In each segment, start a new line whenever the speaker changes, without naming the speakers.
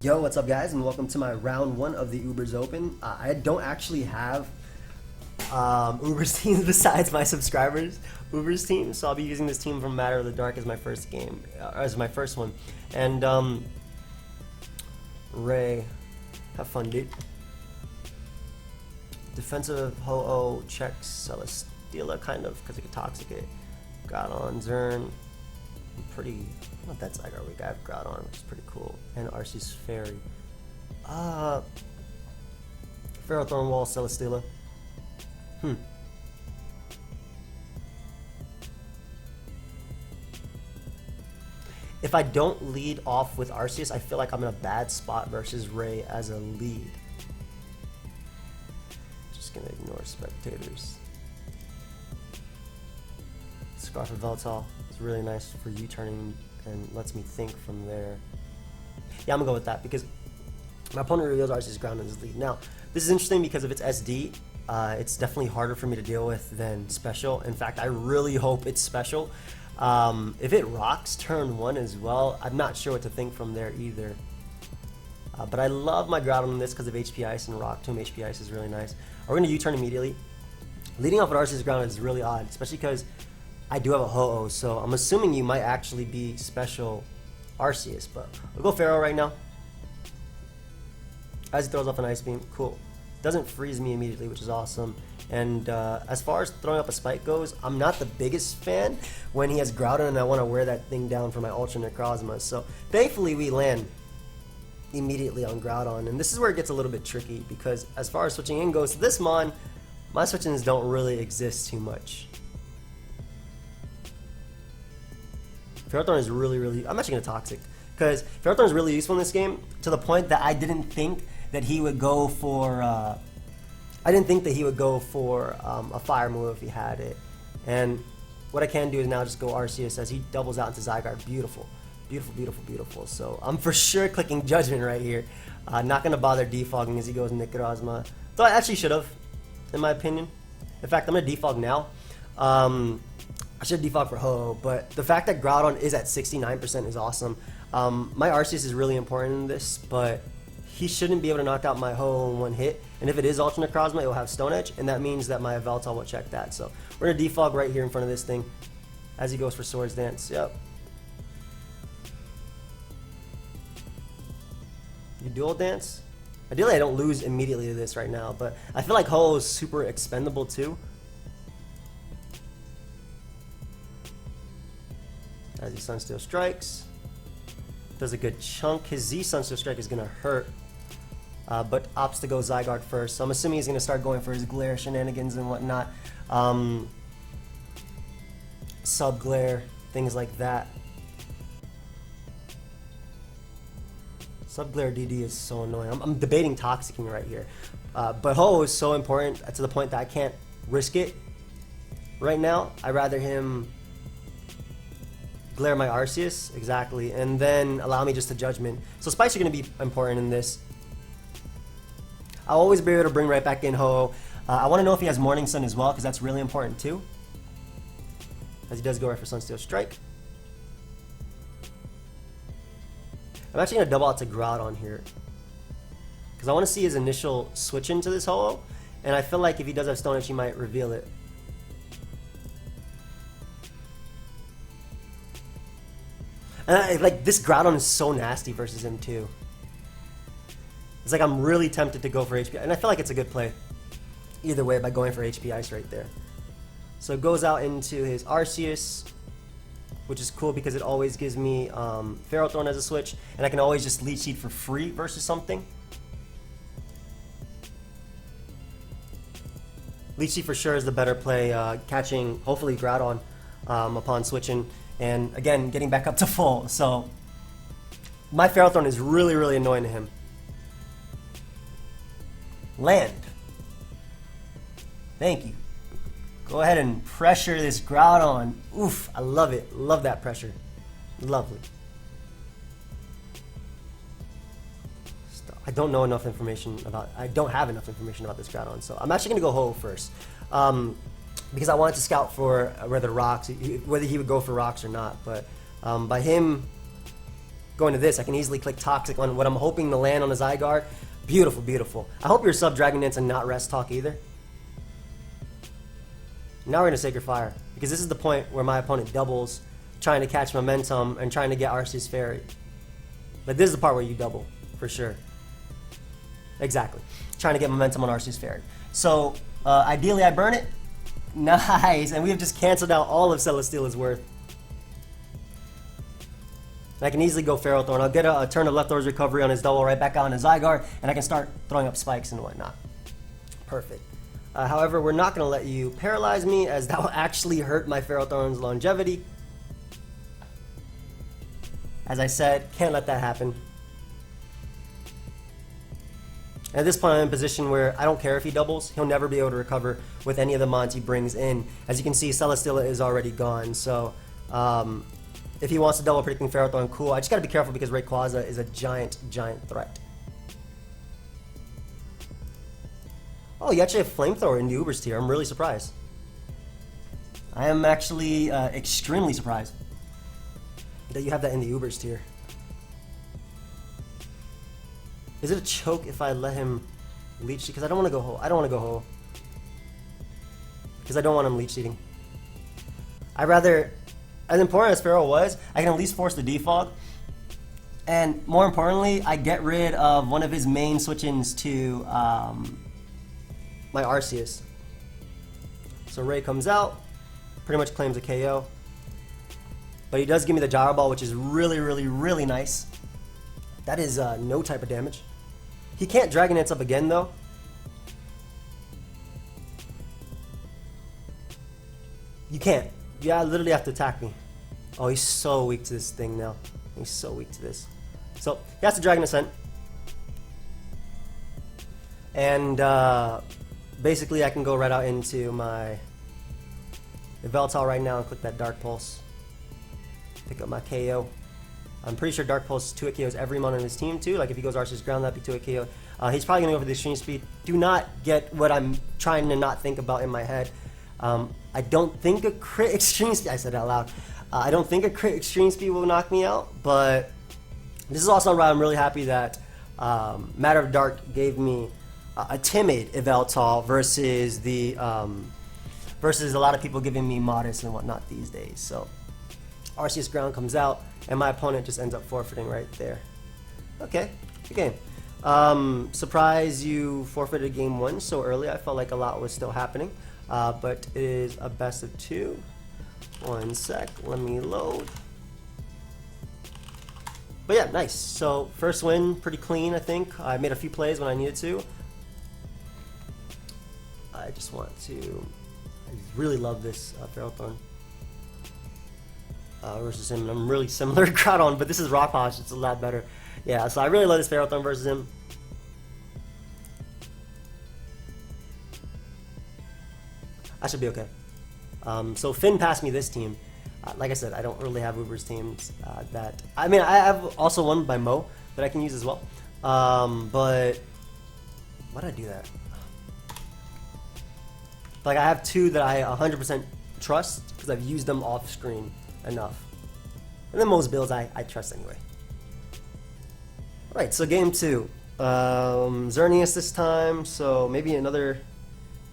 Yo, what's up guys, and welcome to my round one of the UBERS Open. I don't actually have UBERS teams besides my subscribers' UBERS team, so I'll be using this team from Matter of the Dark as my first game, as my first one. And Ray, have fun, dude. Defensive Ho-Oh checks Celesteela, kind of, because it could toxic it. Groudon, Zern, pretty. Not that Zygarde weak. I have Groudon, which is pretty cool, and Arceus Fairy. Ferrothorn Wall, Celesteela. If I don't lead off with Arceus, I feel like I'm in a bad spot versus Ray as a lead. Just gonna ignore spectators. Scarf of Yveltal is really nice for U-turning and lets me think from there. Yeah, I'm gonna go with that because my opponent reveals Arceus ground in his lead. Now, this is interesting because if it's SD, it's definitely harder for me to deal with than special. In fact, I really hope it's special. If it rocks turn one as well, I'm not sure what to think from there either. But I love my Groudon in this because of HP Ice and Rock Tomb. HP Ice is really nice. We're gonna U-turn immediately. Leading off with Arceus ground is really odd, especially because I do have a Ho-Oh, so I'm assuming you might actually be special Arceus, but we'll go Pharaoh right now. As he throws off an Ice Beam, cool. Doesn't freeze me immediately, which is awesome. And as far as throwing up a Spike goes, I'm not the biggest fan when he has Groudon and I want to wear that thing down for my Ultra Necrozma. So thankfully we land immediately on Groudon, and this is where it gets a little bit tricky because as far as switching in goes to this Mon, my switch-ins don't really exist too much. Ferrothorn is really, I'm actually going to Toxic, because Ferrothorn is really useful in this game to the point that I didn't think that he would go for, a Fire move if he had it. And what I can do is now just go Arceus as he doubles out into Zygarde. Beautiful. So I'm for sure clicking Judgment right here. Not going to bother defogging as he goes Necrozma. Though I actually should have, in my opinion. In fact, I'm going to defog now. I should defog for Ho-Oh, but the fact that Groudon is at 69% is awesome. My Arceus is really important in this, but he shouldn't be able to knock out my Ho-Oh in one hit. And if it is Ultra Necrozma, it will have Stone Edge, and that means that my Yveltal will check that. So we're going to defog right here in front of this thing as he goes for Swords Dance. Yep. You Dual Dance? Ideally, I don't lose immediately to this right now, but I feel like Ho-Oh is super expendable too. As he Sunsteel strikes, does a good chunk. His Z Sunsteel strike is gonna hurt, but opts to go Zygarde first. So I'm assuming he's gonna start going for his glare shenanigans and whatnot, sub glare, things like that. Sub glare DD is so annoying. I'm debating toxicking right here, but Ho is so important to the point that I can't risk it right now. I'd rather him glare my Arceus, exactly, and then allow me just to Judgment. So Spikes are going to be important in this. I'll always be able to bring right back in Ho-Oh. I want to know if he has Morning Sun as well, because that's really important too. As he does go right for Sunsteel Strike. I'm actually going to double out to Groudon here, because I want to see his initial switch into this Ho-Oh, and I feel like if he does have Stone Edge, he might reveal it. And like this Groudon is so nasty versus him too. It's like I'm really tempted to go for HP, and I feel like it's a good play either way by going for HP Ice right there. So it goes out into his Arceus, which is cool because it always gives me Ferrothorn as a switch, and I can always just Leech Seed for free versus something. Leech Seed for sure is the better play, catching hopefully Groudon upon switching. And again, getting back up to full. So my Ferrothorn is really annoying to him. Land. Thank you. Go ahead and pressure this Groudon. Oof, I love it. Love that pressure. Lovely. I don't know enough information about. I don't have enough information about this Groudon, so I'm actually gonna go Ho-Oh first. Because I wanted to scout for whether he would go for rocks or not. But by him go into this, I can easily click Toxic on what I'm hoping to land on the Zygarde. Beautiful, beautiful. I hope you're sub Dragon Dance and not Rest Talk either. Now we're going to Sacred Fire, because this is the point where my opponent doubles, trying to catch momentum and trying to get Arceus Fairy. But this is the part where you double, for sure. Exactly. Trying to get momentum on Arceus Fairy. So, ideally I burn it. Nice, and we have just canceled out all of Celesteela's worth. And I can easily go Ferrothorn. I'll get a turn of Leftover's Recovery on his double right back out on his Zygarde, and I can start throwing up spikes and whatnot. Perfect. However, we're not going to let you paralyze me, as that will actually hurt my Ferrothorn's longevity. As I said, can't let that happen. At this point, I'm in a position where I don't care if he doubles. He'll never be able to recover with any of the mons he brings in. As you can see, Celesteela is already gone. So, if he wants to double predicting Ferrothorn, cool. I just got to be careful because Rayquaza is a giant, giant threat. Oh, you actually have Flamethrower in the UBERS tier. I'm really surprised. I am actually extremely surprised that you have that in the UBERS tier. Is it a choke if I let him leech? Because I don't want to go whole. I don't want to go whole. Because I don't want him leech seeding. I'd rather, as important as Pharaoh was, I can at least force the defog. And more importantly, I get rid of one of his main switch-ins to my Arceus. So Ray comes out, pretty much claims a KO. But he does give me the Gyro Ball, which is really, really, really nice. That is no type of damage. He can't Dragon Dance up again, though. You can't. You literally have to attack me. Oh, he's so weak to this thing now. He's so weak to this. So, he has to Dragon Ascent. And basically, I can go right out into my Yveltal right now and click that Dark Pulse. Pick up my KO. I'm pretty sure Dark Pulse 2-hit KOs every mon on his team too. Like if he goes Arceus Ground, that'd be 2-hit KO. He's probably gonna go for the Extreme Speed. Do not get what I'm trying to not think about in my head. I don't think a crit Extreme Speed, I said it out loud. I don't think a crit Extreme Speed will knock me out, but this is also why I'm really happy that Matter of Dark gave me a timid Yveltal versus the versus a lot of people giving me Modest and whatnot these days. So Arceus Ground comes out, and my opponent just ends up forfeiting right there. Okay, good game. Surprise you forfeited game 1 so early. I felt like a lot was still happening, but it is a best of 2. 1 sec, let me load. But yeah, nice. So first win, pretty clean, I think. I made a few plays when I needed to. I just want to, I really love this Ferrothorn. Versus him, and I'm really similar to Groudon, but this is Rock Polish, it's a lot better. Yeah, so I really love this Ferrothorn versus him. I should be okay. So Finn passed me this team. Like I said, I don't really have UBERS teams that... I mean, I have also one by Mo that I can use as well. But... Why did I do that? Like, I have 2 that I 100% trust, because I've used them off screen enough. And then most builds I trust anyway. Alright, so game 2. Xerneas this time, so maybe another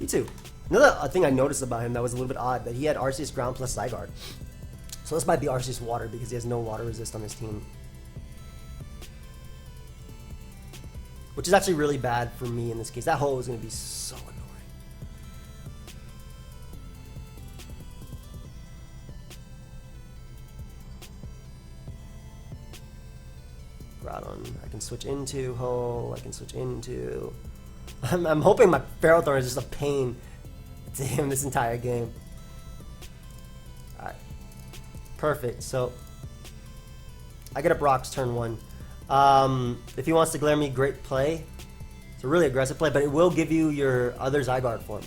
E2. Another thing I noticed about him that was a little bit odd, that he had Arceus Ground plus Zygarde. So this might be Arceus Water because he has no water resist on his team. Which is actually really bad for me in this case. That hole is going to be so annoying. Groudon, I can switch into hole, I can switch into... I'm hoping my Ferrothorn is just a pain to him this entire game. Alright. Perfect. So, I get up rocks turn 1. If he wants to glare me, great play. It's a really aggressive play, but it will give you your other Zygarde form.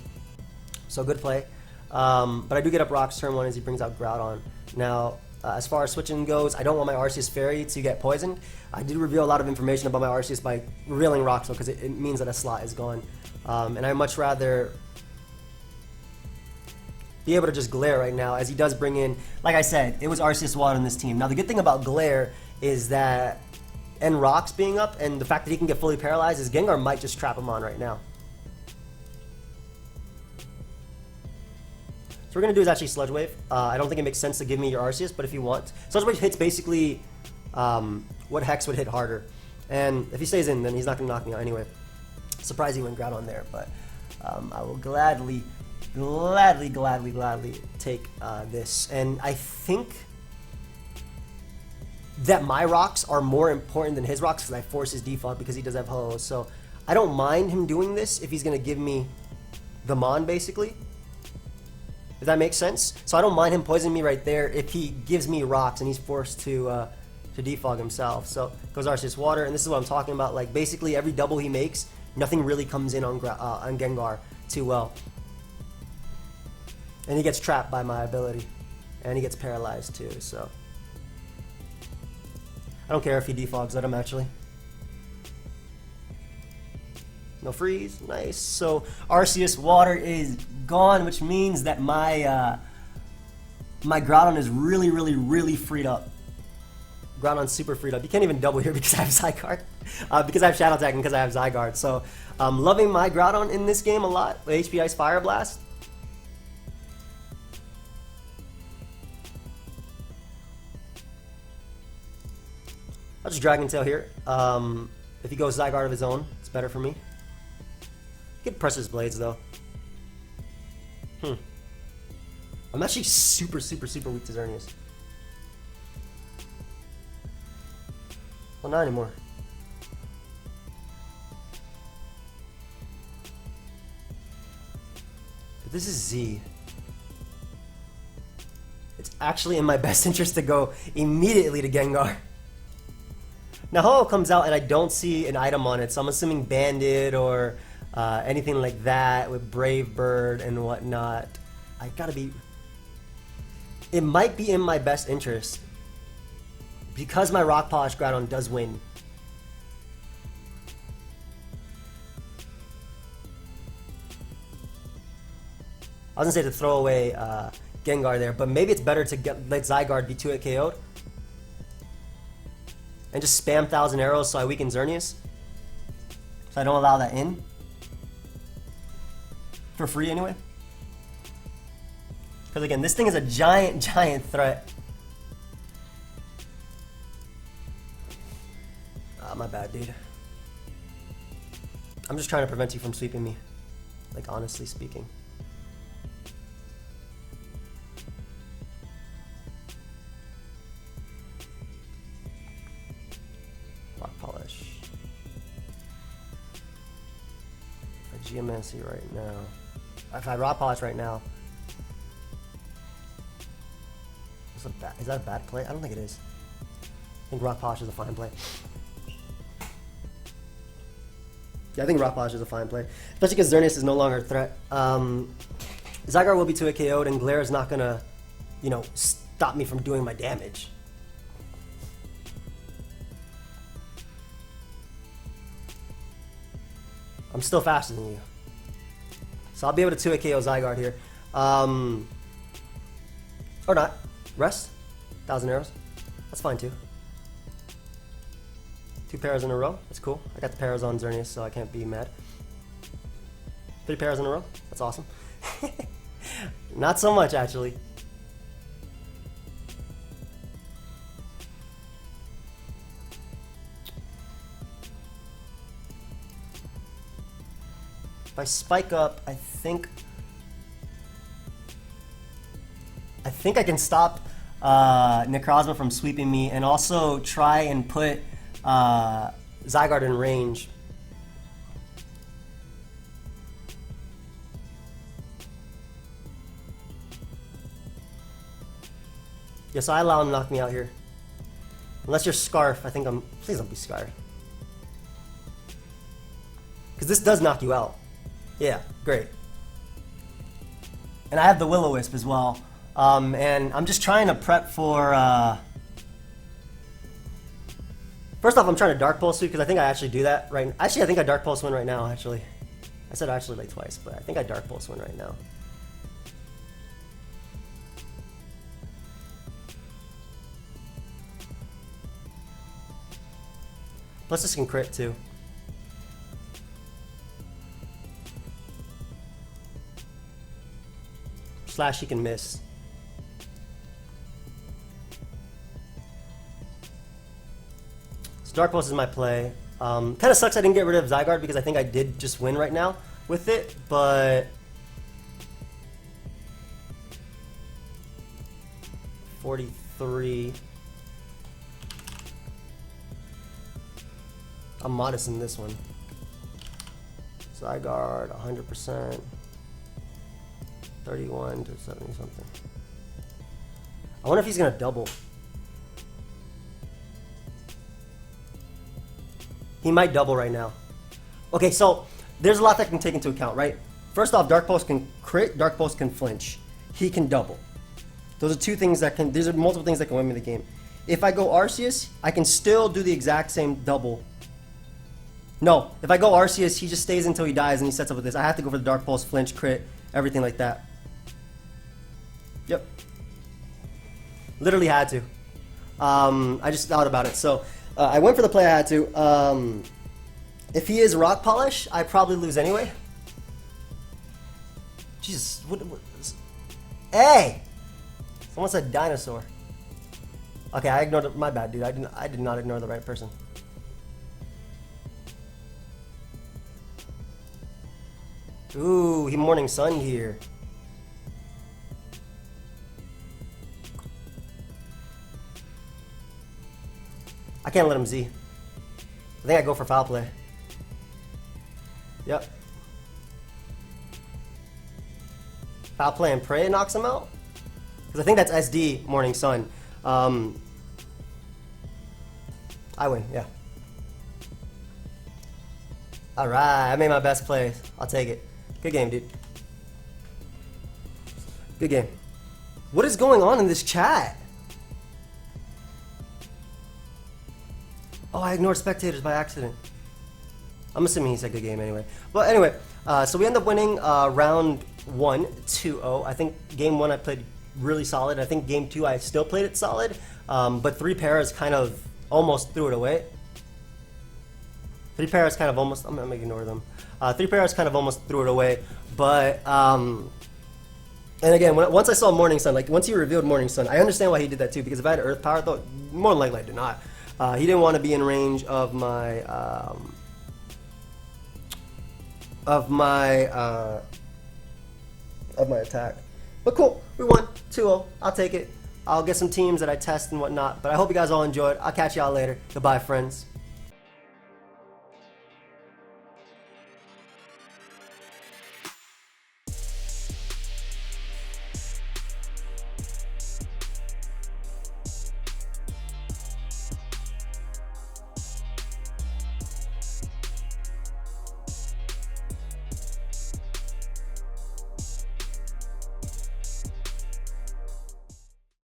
So, good play. But I do get up rocks turn 1 as he brings out Groudon. Now, as far as switching goes, I don't want my Arceus Fairy to get poisoned. I did reveal a lot of information about my Arceus by revealing Roxo because it means that a slot is gone. And I'd much rather be able to just glare right now, as he does bring in, like I said, it was Arceus Water in this team. Now the good thing about glare is that, and rocks being up, and the fact that he can get fully paralyzed, is Gengar might just trap him on right now. So what we're gonna do is actually Sludge Wave. I don't think it makes sense to give me your Arceus, but if you want, Sludge Wave hits basically what Hex would hit harder, and if he stays in, then he's not gonna knock me out anyway. Surprised he went Groudon there, but I will gladly take this. And I think that my rocks are more important than his rocks because I force his default because he does have Ho. So I don't mind him doing this if he's gonna give me the Mon, basically. If that makes sense. So I don't mind him poisoning me right there if he gives me rocks and he's forced to defog himself. So goes Arceus Water, and this is what I'm talking about. Like basically every double he makes, nothing really comes in on Gengar too well. And he gets trapped by my ability. And he gets paralyzed too, so. I don't care if he defogs at him actually. No freeze, nice. So Arceus Water is gone, which means that my my Groudon is really freed up. Groudon's super freed up. You can't even double here because I have Zygarde. Because I have Shadow Tag and because I have Zygarde. So I'm loving my Groudon in this game a lot. HP Ice Fire Blast. I'll just Dragon Tail here. If he goes Zygarde of his own, it's better for me. He could press his blades though. I'm actually super weak to Xerneas. Well, not anymore. But this is Z. It's actually in my best interest to go immediately to Gengar. Now Ho comes out and I don't see an item on it, so I'm assuming Bandit or anything like that with Brave Bird and whatnot. I gotta be... It might be in my best interest because my Rock Polish Groudon does win. I was gonna say to throw away Gengar there, but maybe it's better to let Zygarde be 2-hit KO'd and just spam 1,000 arrows so I weaken Xerneas. So I don't allow that in. For free anyway. Because again, this thing is a giant threat. My bad, dude. I'm just trying to prevent you from sweeping me. Like, honestly speaking. Rock Polish. For Geomancy right now. If I Rock Polish right now. Is that a bad play? I don't think it is. I think Rock Polish is a fine play. Yeah, I think Rock Polish is a fine play. Especially because Xerneas is no longer a threat. Zygarde will be 2-hit KO'd and Glare is not gonna, you know, stop me from doing my damage. I'm still faster than you. So I'll be able to 2-hit KO Zygarde here. Or not. Rest. 1,000 arrows. That's fine too. 2 pairs in a row. That's cool. I got the pairs on Xerneas, so I can't be mad. 3 pairs in a row. That's awesome. Not so much, actually. If I spike up, I think I can stop Necrozma from sweeping me, and also try and put Zygarde in range. Yeah, so I allow him to knock me out here. Unless you're Scarf, I think I'm... Please don't be Scarf. Because this does knock you out. Yeah, great. And I have the Will-O-Wisp as well. And I'm just trying to prep for... First off, I'm trying to Dark Pulse because I think I actually do that right... Actually, I think I Dark Pulse win right now, actually. I said actually like twice, but I think I Dark Pulse win right now. Plus this can crit too. Slash he can miss. So Dark Pulse is my play. Kind of sucks I didn't get rid of Zygarde because I think I did just win right now with it, but 43. I'm modest in this one. Zygarde 100%. 31 to 70 something. I wonder if he's gonna double. He might double right now. Okay, so there's a lot that can take into account, right? First off, Dark Pulse can crit, Dark Pulse can flinch. He can double. Those are two things that can, these are multiple things that can win me the game. If I go Arceus, I can still do the exact same double. No, if I go Arceus, he just stays until he dies and he sets up with this. I have to go for the Dark Pulse, flinch, crit, everything like that. Yep. Literally had to. I just thought about it. So I went for the play I had to. If he is Rock Polish, I probably lose anyway. Jesus. What, hey! Someone said dinosaur. Okay, I ignored it. My bad, dude. I did not ignore the right person. Ooh, he Morning Sun here. I can't let him Z. I think I go for foul play. Yep. Foul play and pray knocks him out? Because I think that's SD Morning Sun. I win, yeah. Alright, I made my best play. I'll take it. Good game, dude. Good game. What is going on in this chat? Oh, I ignored spectators by accident. I'm assuming he said good game anyway. But anyway, so we end up winning round 1, 2-0. I think game 1 I played really solid. I think game 2 I still played it solid. But 3 pairs kind of almost threw it away. 3 pairs kind of almost, I'm gonna ignore them. 3 pairs kind of almost threw it away. But, and again, once I saw Morning Sun, like once he revealed Morning Sun, I understand why he did that too. Because if I had Earth Power, though, more than likely I do not. He didn't want to be in range of my attack. But cool, we won 2-0. I'll take it. I'll get some teams that I test and whatnot. But I hope you guys all enjoyed. I'll catch y'all later. Goodbye, friends.